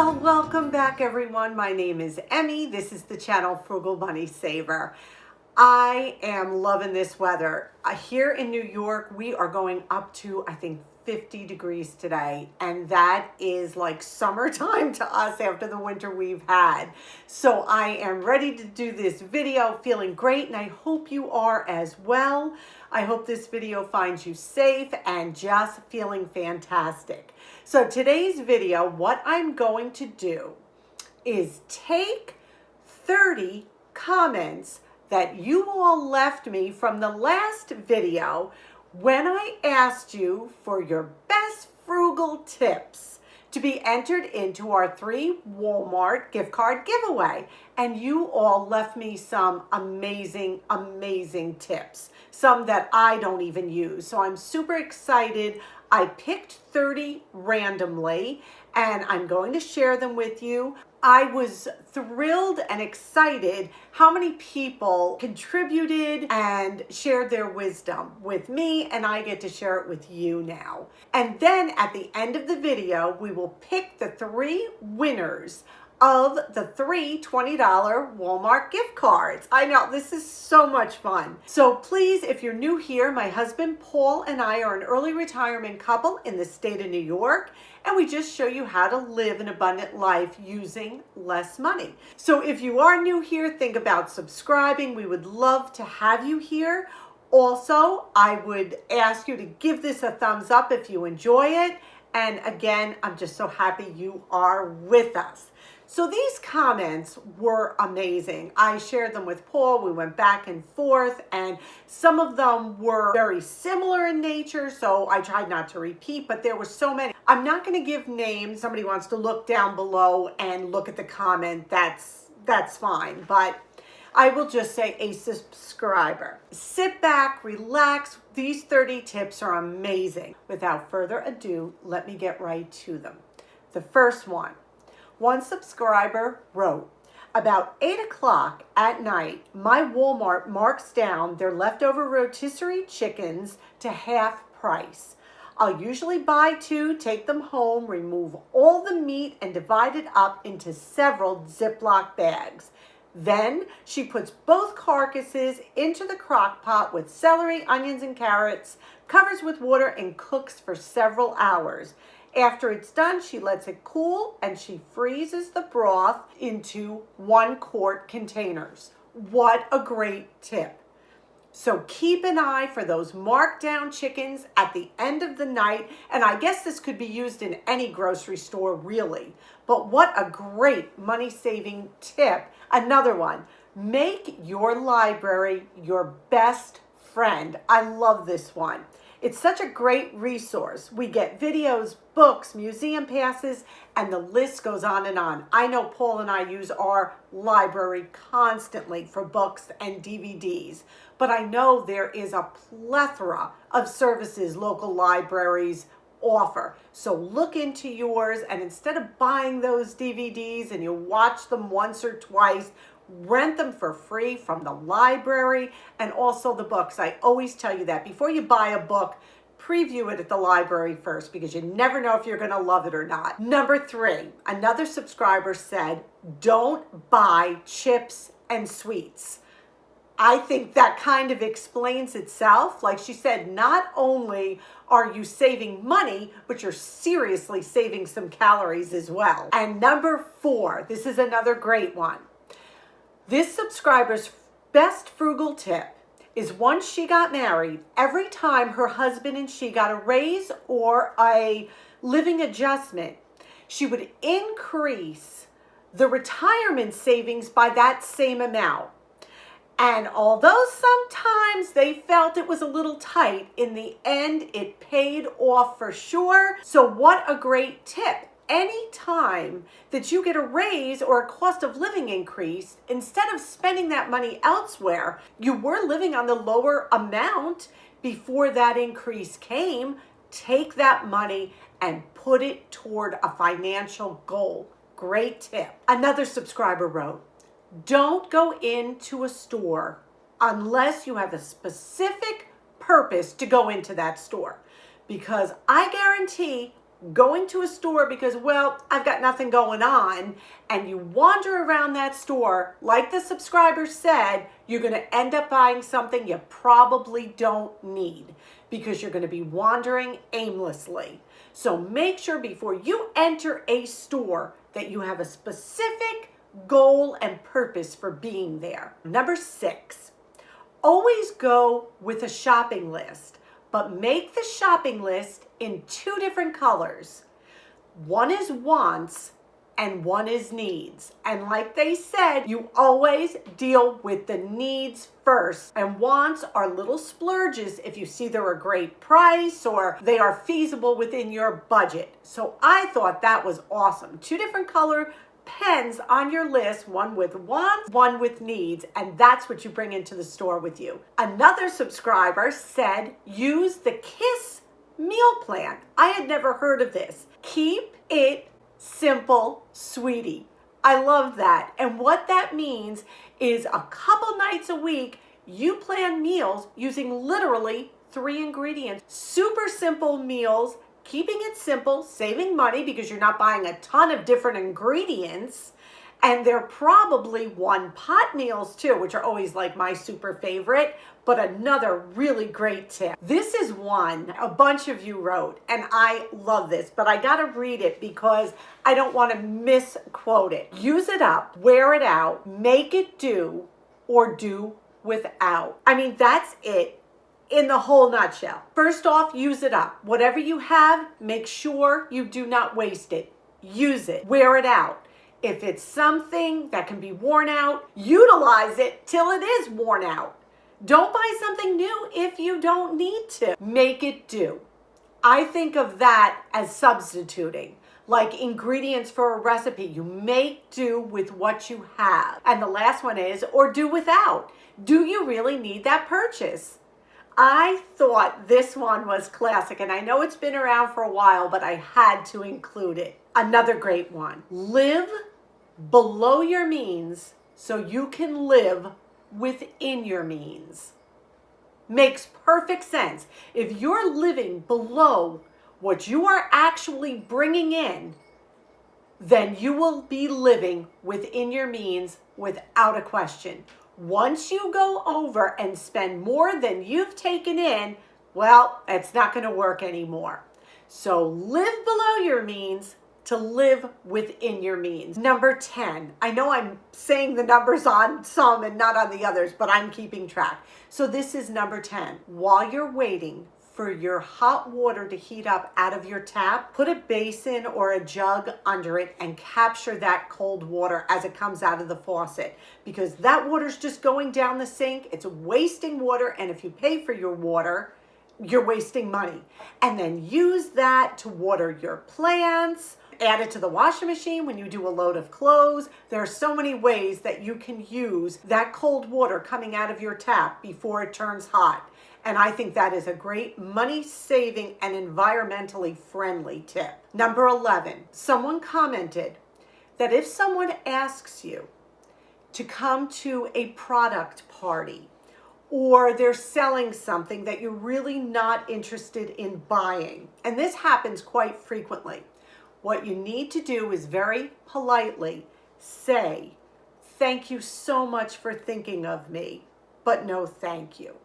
Well, welcome back everyone. My name is Emmy. This is the channel Frugal Money Saver. I am loving this weather. Here in New York, we are going up to, I think, 50 degrees today, and that is like summertime to us after the winter we've had. So I am ready to do this video, feeling great, and I hope you are as well. I hope this video finds you safe and just feeling fantastic. So today's video, what I'm going to do is take 30 comments that you all left me from the last video when I asked you for your best frugal tips to be entered into our 3 Walmart gift card giveaway. And you all left me some amazing, amazing tips, some that I don't even use. So I'm super excited. I picked 30 randomly and I'm going to share them with you. I was thrilled and excited how many people contributed and shared their wisdom with me, and I get to share it with you now. And then at the end of the video, we will pick the 3 winners of the 3 $20 Walmart gift cards. I know, this is so much fun. So please, if you're new here, my husband Paul and I are an early retirement couple in the state of New York, and we just show you how to live an abundant life using less money. So if you are new here, think about subscribing. We would love to have you here. Also, I would ask you to give this a thumbs up if you enjoy it. And again, I'm just so happy you are with us. So these comments were amazing. I shared them with Paul. We went back and forth, and some of them were very similar in nature, so I tried not to repeat, but there were so many. I'm not going to give names. Somebody wants to look down below and look at the comment. That's fine, but I will just say a subscriber. Sit back, relax. These 30 tips are amazing. Without further ado, let me get right to them. The first one subscriber wrote, about 8 o'clock at night, my Walmart marks down their leftover rotisserie chickens to half price. I'll usually buy 2, take them home, remove all the meat, and divide it up into several Ziploc bags. Then she puts both carcasses into the crock pot with celery, onions, and carrots, covers with water, and cooks for several hours. After it's done, she lets it cool and she freezes the broth into 1-quart containers. What a great tip. So keep an eye for those marked down chickens at the end of the night. And I guess this could be used in any grocery store, really. But what a great money-saving tip. Another one, make your library your best friend. I love this one. It's such a great resource. We get videos, books, museum passes, and the list goes on and on. I know Paul and I use our library constantly for books and DVDs, but I know there is a plethora of services local libraries offer. So look into yours, and instead of buying those DVDs and you watch them once or twice, rent them for free from the library, and also the books. I always tell you that before you buy a book, preview it at the library first, because you never know if you're going to love it or not. Number 3, another subscriber said, don't buy chips and sweets. I think that kind of explains itself. Like she said, not only are you saving money, but you're seriously saving some calories as well. And number 4, this is another great one. This subscriber's best frugal tip is, once she got married, every time her husband and she got a raise or a living adjustment, she would increase the retirement savings by that same amount. And although sometimes they felt it was a little tight, in the end, it paid off for sure. So what a great tip. Any time that you get a raise or a cost of living increase, instead of spending that money elsewhere, you were living on the lower amount before that increase came, take that money and put it toward a financial goal. Great tip. Another subscriber wrote, don't go into a store unless you have a specific purpose to go into that store, because I guarantee going to a store because, well, I've got nothing going on, and you wander around that store, like the subscriber said, you're going to end up buying something you probably don't need because you're going to be wandering aimlessly. So make sure before you enter a store that you have a specific goal and purpose for being there. Number 6, always go with a shopping list, but make the shopping list in 2 different colors. One is wants and one is needs. And like they said, you always deal with the needs first. And wants are little splurges if you see they're a great price or they are feasible within your budget. So I thought that was awesome. 2 different color pens on your list, one with wants, one with needs, and that's what you bring into the store with you. Another subscriber said use the KISS meal plan. I had never heard of this. Keep it simple, sweetie. I love that. And what that means is a couple nights a week, you plan meals using literally 3 ingredients. Super simple meals, keeping it simple, saving money because you're not buying a ton of different ingredients. And they're probably one pot meals too, which are always like my super favorite, but another really great tip. This is one a bunch of you wrote, and I love this, but I gotta read it because I don't want to misquote it. Use it up, wear it out, make it do, or do without. I mean, that's it in the whole nutshell. First off, use it up. Whatever you have, make sure you do not waste it. Use it, wear it out. If it's something that can be worn out, utilize it till it is worn out. Don't buy something new if you don't need to. Make it do. I think of that as substituting, like ingredients for a recipe. You make do with what you have. And the last one is, or do without. Do you really need that purchase? I thought this one was classic, and I know it's been around for a while, but I had to include it. Another great one. Live below your means so you can live within your means. Makes perfect sense. If you're living below what you are actually bringing in, then you will be living within your means without a question. Once you go over and spend more than you've taken in, well, it's not going to work anymore. So live below your means to live within your means. Number 10. I know I'm saying the numbers on some and not on the others, but I'm keeping track. So this is number 10. While you're waiting for your hot water to heat up out of your tap, put a basin or a jug under it and capture that cold water as it comes out of the faucet, because that water's just going down the sink. It's wasting water, and if you pay for your water, you're wasting money. And then use that to water your plants. Add it to the washing machine when you do a load of clothes. There are so many ways that you can use that cold water coming out of your tap before it turns hot. And I think that is a great money-saving and environmentally friendly tip. Number 11, someone commented that if someone asks you to come to a product party or they're selling something that you're really not interested in buying, and this happens quite frequently, what you need to do is very politely say, "Thank you so much for thinking of me, but no thank you."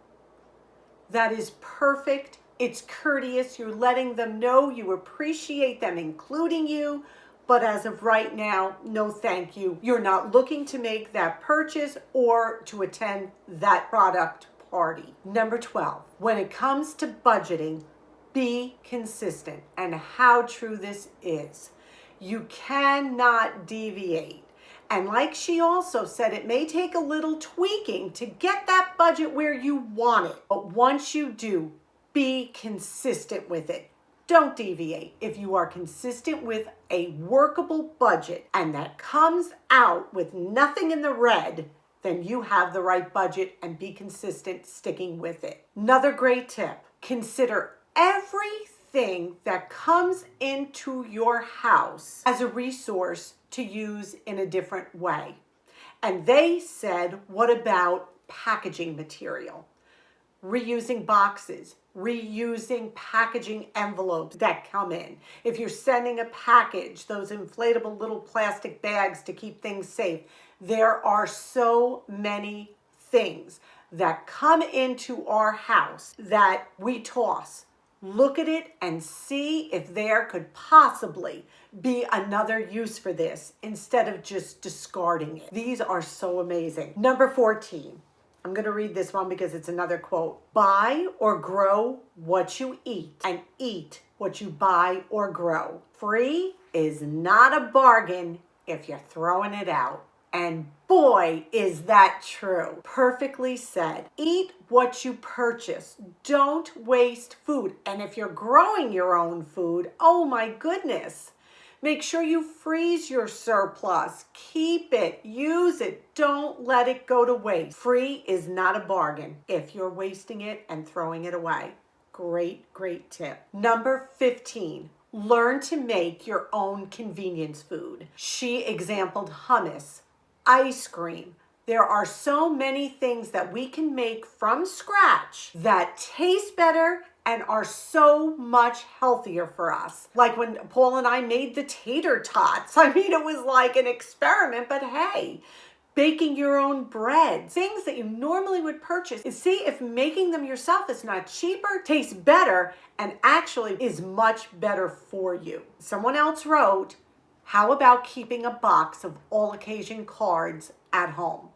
That is perfect. It's courteous. You're letting them know you appreciate them including you, but as of right now, no thank you. You're not looking to make that purchase or to attend that product party. Number 12, when it comes to budgeting, be consistent. And how true this is. You cannot deviate. And like she also said, it may take a little tweaking to get that budget where you want it. But once you do, be consistent with it. Don't deviate. If you are consistent with a workable budget and that comes out with nothing in the red, then you have the right budget, and be consistent sticking with it. Another great tip, consider everything that comes into your house as a resource to use in a different way. And they said, what about packaging material? reusing boxes, reusing packaging envelopes that come in. If you're sending a package, those inflatable little plastic bags to keep things safe. There are so many things that come into our house that we toss. Look at it and see if there could possibly be another use for this instead of just discarding it. These are so amazing. Number 14. I'm going to read this one because it's another quote. Buy or grow what you eat, and eat what you buy or grow. Free is not a bargain if you're throwing it out. And boy, is that true. Perfectly said. Eat what you purchase. Don't waste food. And if you're growing your own food, oh my goodness. Make sure you freeze your surplus. Keep it. Use it. Don't let it go to waste. Free is not a bargain if you're wasting it and throwing it away. Great, great tip. Number 15. Learn to make your own convenience food. She exampled hummus, ice cream. There are so many things that we can make from scratch that taste better and are so much healthier for us. Like when Paul and I made the tater tots. I mean, it was like an experiment, but hey, baking your own bread, things that you normally would purchase, and see if making them yourself is not cheaper, tastes better, and actually is much better for you. Someone else wrote, how about keeping a box of all occasion cards at home?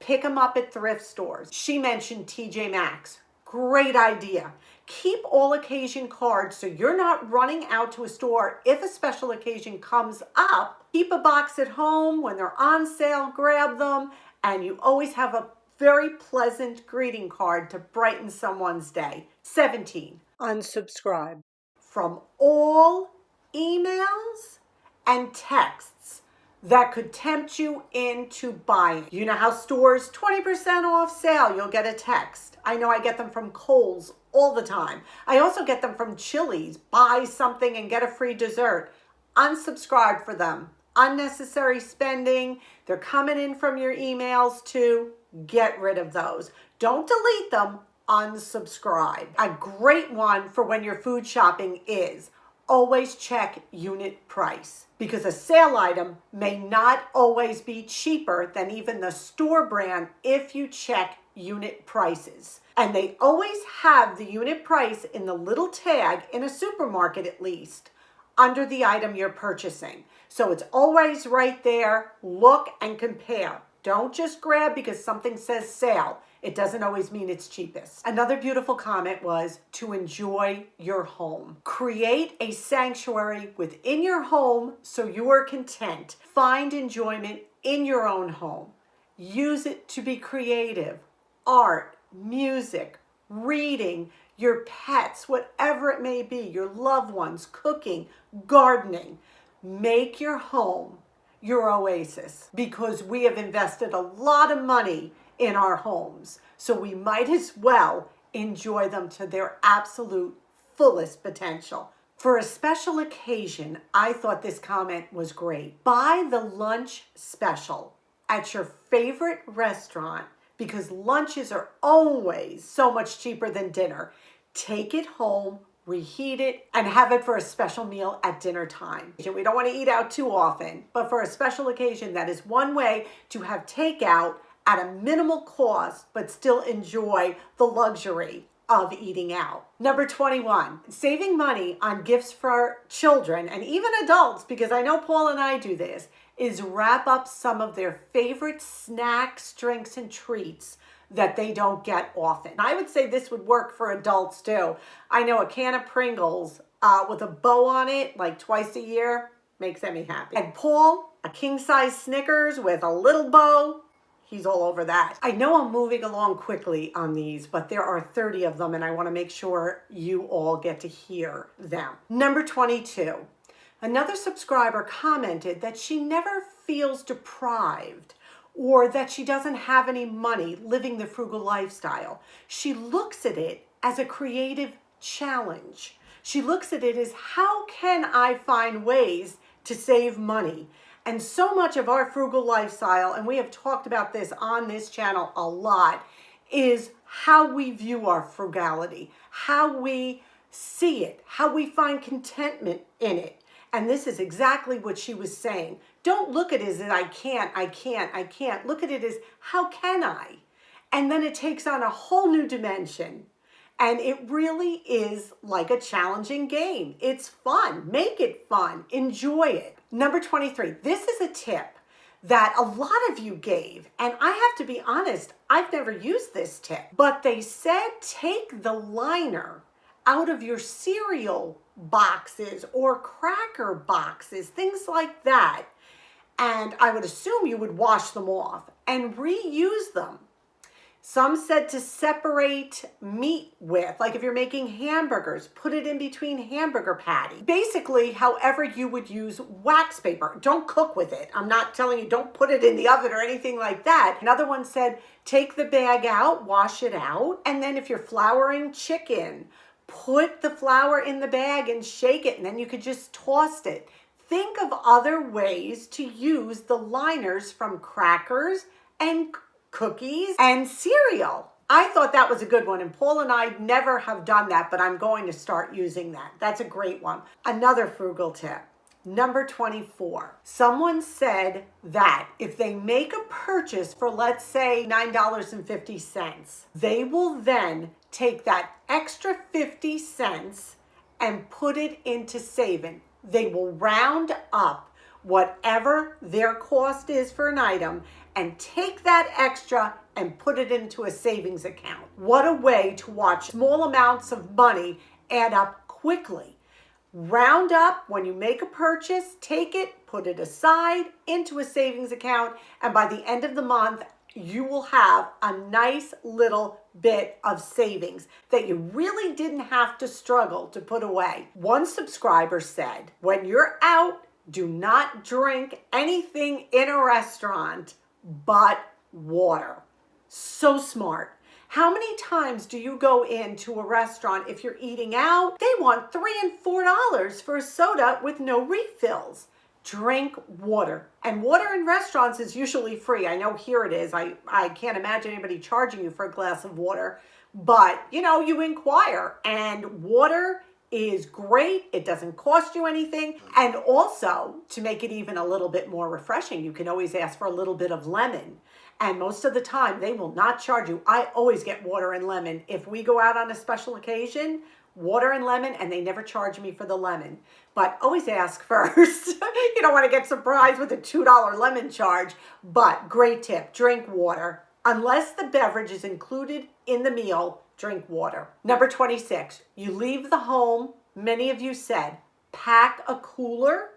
Pick them up at thrift stores. She mentioned TJ Maxx. Great idea. Keep all occasion cards so you're not running out to a store if a special occasion comes up. Keep a box at home. When they're on sale, grab them. And you always have a very pleasant greeting card to brighten someone's day. 17. Unsubscribe from all emails and texts that could tempt you into buying. You know how stores, 20% off sale, you'll get a text. I know I get them from Kohl's all the time. I also get them from Chili's. Buy something and get a free dessert. Unsubscribe for them. Unnecessary spending. They're coming in from your emails too. Get rid of those. Don't delete them. Unsubscribe. A great one for when you're food shopping is always check unit price, because a sale item may not always be cheaper than even the store brand if you check unit prices. And they always have the unit price in the little tag, in a supermarket at least, under the item you're purchasing. So it's always right there. Look and compare. Don't just grab because something says sale. It doesn't always mean it's cheapest. Another beautiful comment was to enjoy your home. Create a sanctuary within your home so you are content. Find enjoyment in your own home. Use it to be creative. Art, music, reading, your pets, whatever it may be, your loved ones, cooking, gardening. Make your home your oasis, because we have invested a lot of money in our homes. So we might as well enjoy them to their absolute fullest potential. For a special occasion, I thought this comment was great. Buy the lunch special at your favorite restaurant, because lunches are always so much cheaper than dinner. Take it home, reheat it, and have it for a special meal at dinner time. We don't want to eat out too often, but for a special occasion, that is one way to have takeout at a minimal cost, but still enjoy the luxury of eating out. Number 21, saving money on gifts for children and even adults, because I know Paul and I do this, is wrap up some of their favorite snacks, drinks, and treats that they don't get often. I would say this would work for adults too. I know a can of Pringles with a bow on it, like twice a year, makes Emmy happy. And Paul, a king-size Snickers with a little bow, he's all over that. I know I'm moving along quickly on these, but there are 30 of them and I want to make sure you all get to hear them. Number 22. Another subscriber commented that she never feels deprived or that she doesn't have any money living the frugal lifestyle. She looks at it as a creative challenge. She looks at it as, how can I find ways to save money? And so much of our frugal lifestyle, and we have talked about this on this channel a lot, is how we view our frugality, how we see it, how we find contentment in it. And this is exactly what she was saying. Don't look at it as I can't. Look at it as how can I? And then it takes on a whole new dimension. And it really is like a challenging game. It's fun. Make it fun. Enjoy it. Number 23. This is a tip that a lot of you gave. And I have to be honest, I've never used this tip. But they said take the liner out of your cereal boxes or cracker boxes, things like that. And I would assume you would wash them off and reuse them. Some said to separate meat with, like if you're making hamburgers, put it in between hamburger patty. Basically, however you would use wax paper. Don't cook with it. I'm not telling you don't put it in the oven or anything like that. Another one said take the bag out, wash it out, and then if you're flouring chicken, put the flour in the bag and shake it, and then you could just toss it. Think of other ways to use the liners from crackers and cookies and cereal. I thought that was a good one, and Paul and I never have done that, but I'm going to start using that. That's a great one. Another frugal tip. Number 24. Someone said that if they make a purchase for, let's say, $9.50, they will then take that extra 50 cents and put it into saving. They will round up whatever their cost is for an item and take that extra and put it into a savings account. What a way to watch small amounts of money add up quickly. Round up when you make a purchase, take it, put it aside into a savings account, and by the end of the month, you will have a nice little bit of savings that you really didn't have to struggle to put away. One subscriber said, when you're out, do not drink anything in a restaurant but water. So smart. How many times do you go into a restaurant if you're eating out? They want $3 and $4 for a soda with no refills. Drink water. And water in restaurants is usually free. I know here it is. I can't imagine anybody charging you for a glass of water. But, you inquire. And water is great. It doesn't cost you anything. And also, to make it even a little bit more refreshing, you can always ask for a little bit of lemon. And most of the time, they will not charge you. I always get water and lemon. If we go out on a special occasion, water and lemon, and they never charge me for the lemon. But always ask first. You don't want to get surprised with a $2 lemon charge. But great tip, drink water. Unless the beverage is included in the meal, drink water. Number 26, you leave the home. Many of you said, pack a cooler.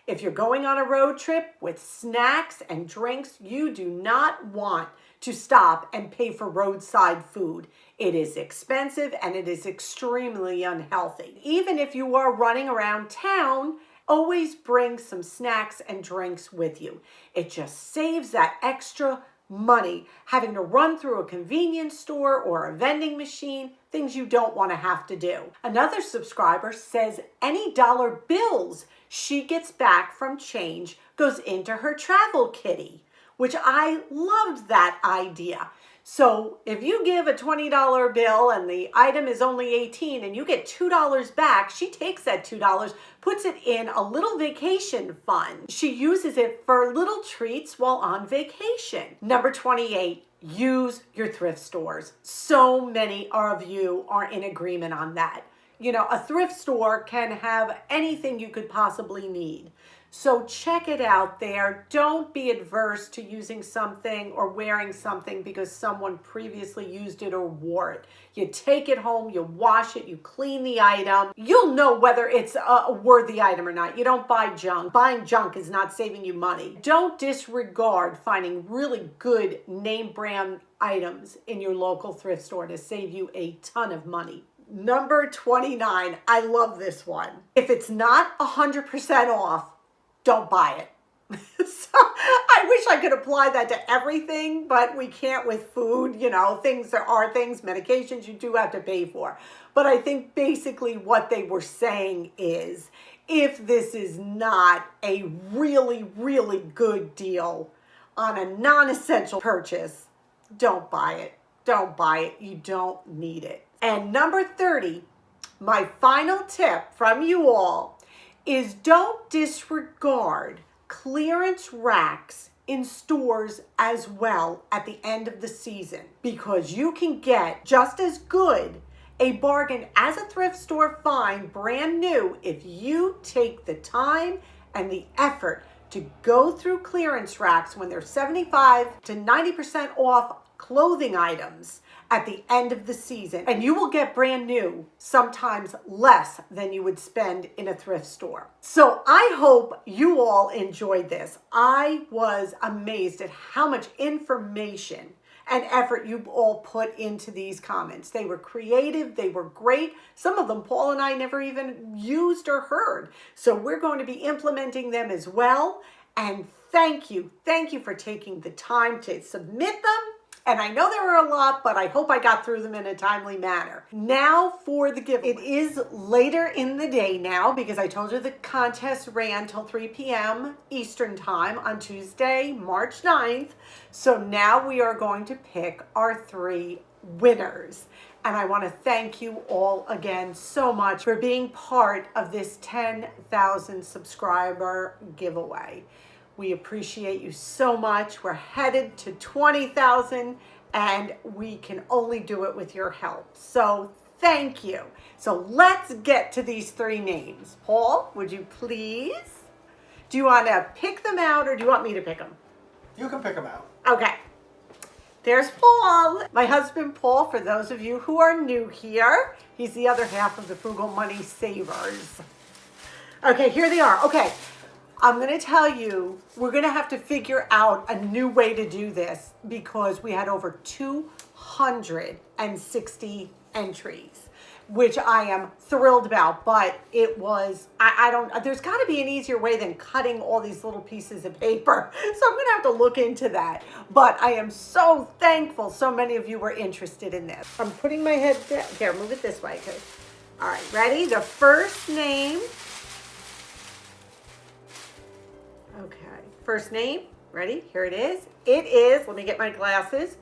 If you're going on a road trip with snacks and drinks, you do not want to stop and pay for roadside food. It is expensive and it is extremely unhealthy. Even if you are running around town, always bring some snacks and drinks with you. It just saves that extra money having to run through a convenience store or a vending machine, things you don't want to have to do. Another subscriber says any dollar bills she gets back from change goes into her travel kitty, which I loved that idea. So if you give a $20 bill and the item is only $18 and you get $2 back, she takes that $2, puts it in a little vacation fund. She uses it for little treats while on vacation. Number 28, use your thrift stores. So many of you are in agreement on that. A thrift store can have anything you could possibly need. So check it out there. Don't be adverse to using something or wearing something because someone previously used it or wore it. You take it home, you wash it, you clean the item. You'll know whether it's a worthy item or not. You don't buy junk. Buying junk is not saving you money. Don't disregard finding really good name brand items in your local thrift store to save you a ton of money. Number 29, I love this one. If it's not 100% off, don't buy it. So I wish I could apply that to everything, but we can't with food. There are things, medications you do have to pay for. But I think basically what they were saying is if this is not a really, really good deal on a non-essential purchase, don't buy it. don't buy it. You don't need it. And number 30, my final tip from you all is don't disregard clearance racks in stores as well at the end of the season, because you can get just as good a bargain as a thrift store find brand new if you take the time and the effort to go through clearance racks when they're 75 to 90% off clothing items at the end of the season, and you will get brand new, sometimes less than you would spend in a thrift store. So I hope you all enjoyed this. I was amazed at how much information and effort you all put into these comments. They were creative, they were great. Some of them Paul and I never even used or heard. So we're going to be implementing them as well. And thank you for taking the time to submit them. And I know there were a lot, but I hope I got through them in a timely manner. Now for the giveaway. It is later in the day now because I told you the contest ran till 3 p.m. Eastern time on Tuesday, March 9th. So now we are going to pick our 3 winners. And I want to thank you all again so much for being part of this 10,000 subscriber giveaway. We appreciate you so much. We're headed to 20,000 and we can only do it with your help. So thank you. So let's get to these 3 names. Paul, would you please? Do you want to pick them out or do you want me to pick them? You can pick them out. Okay. There's Paul. My husband Paul, for those of you who are new here, he's the other half of the Frugal Money Savers. Okay, here they are. Okay. I'm going to tell you, we're going to have to figure out a new way to do this because we had over 260 entries, which I am thrilled about, but it was, there's got to be an easier way than cutting all these little pieces of paper. So I'm going to have to look into that. But I am so thankful so many of you were interested in this. I'm putting my head down. Here, move it this way. Okay. All right, ready? The first name. Okay, first name, ready? Here it is. It is, let me get my glasses.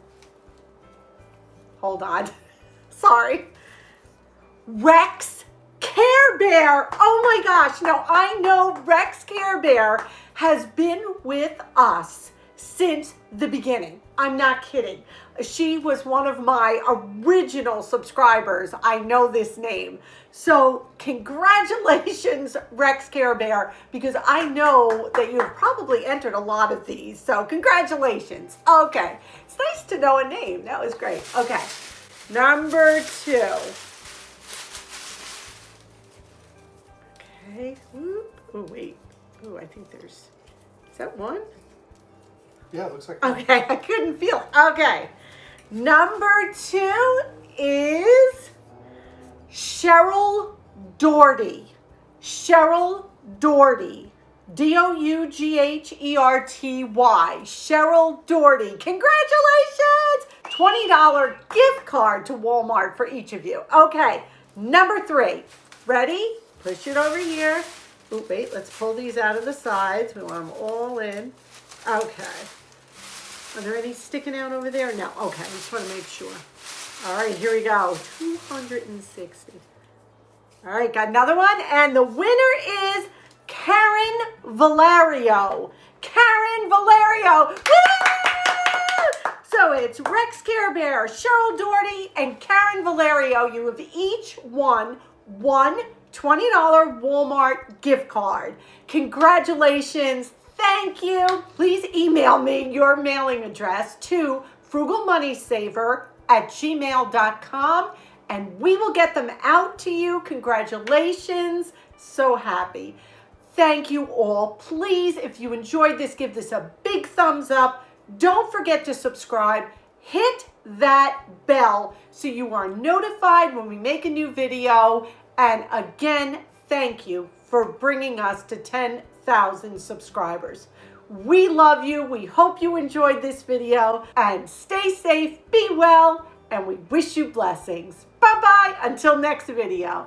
Hold on, sorry. Rex Care Bear. Oh my gosh, now I know Rex Care Bear has been with us since the beginning. I'm not kidding. She was one of my original subscribers. I know this name. So congratulations, Rex Care Bear, because I know that you've probably entered a lot of these. So congratulations. Okay. It's nice to know a name. That was great. Okay. Number 2. Okay. Oh, wait. Oh, I think there's, is that one? Yeah, it looks like. Okay, I couldn't feel it. Okay. Number 2 is Cheryl Doherty. Cheryl Doherty. D-O-U-G-H-E-R-T-Y. Cheryl Doherty. Congratulations! $20 gift card to Walmart for each of you. Okay. Number 3. Ready? Push it over here. Oh, wait. Let's pull these out of the sides. We want them all in. Okay. Are there any sticking out over there? No. Okay, I just want to make sure. All right, here we go. 260. All right, got another one. And the winner is Karen Valerio. Karen Valerio. Woo! So it's Rex Care Bear, Cheryl Doherty, and Karen Valerio. You have each won one $20 Walmart gift card. Congratulations. Thank you. Please email me your mailing address to frugalmoneysaver@gmail.com and we will get them out to you. Congratulations. So happy. Thank you all. Please, if you enjoyed this, give this a big thumbs up. Don't forget to subscribe. Hit that bell so you are notified when we make a new video. And again, thank you for bringing us to 10,000 subscribers. We love you. We hope you enjoyed this video and stay safe, be well, and we wish you blessings. Bye-bye until next video.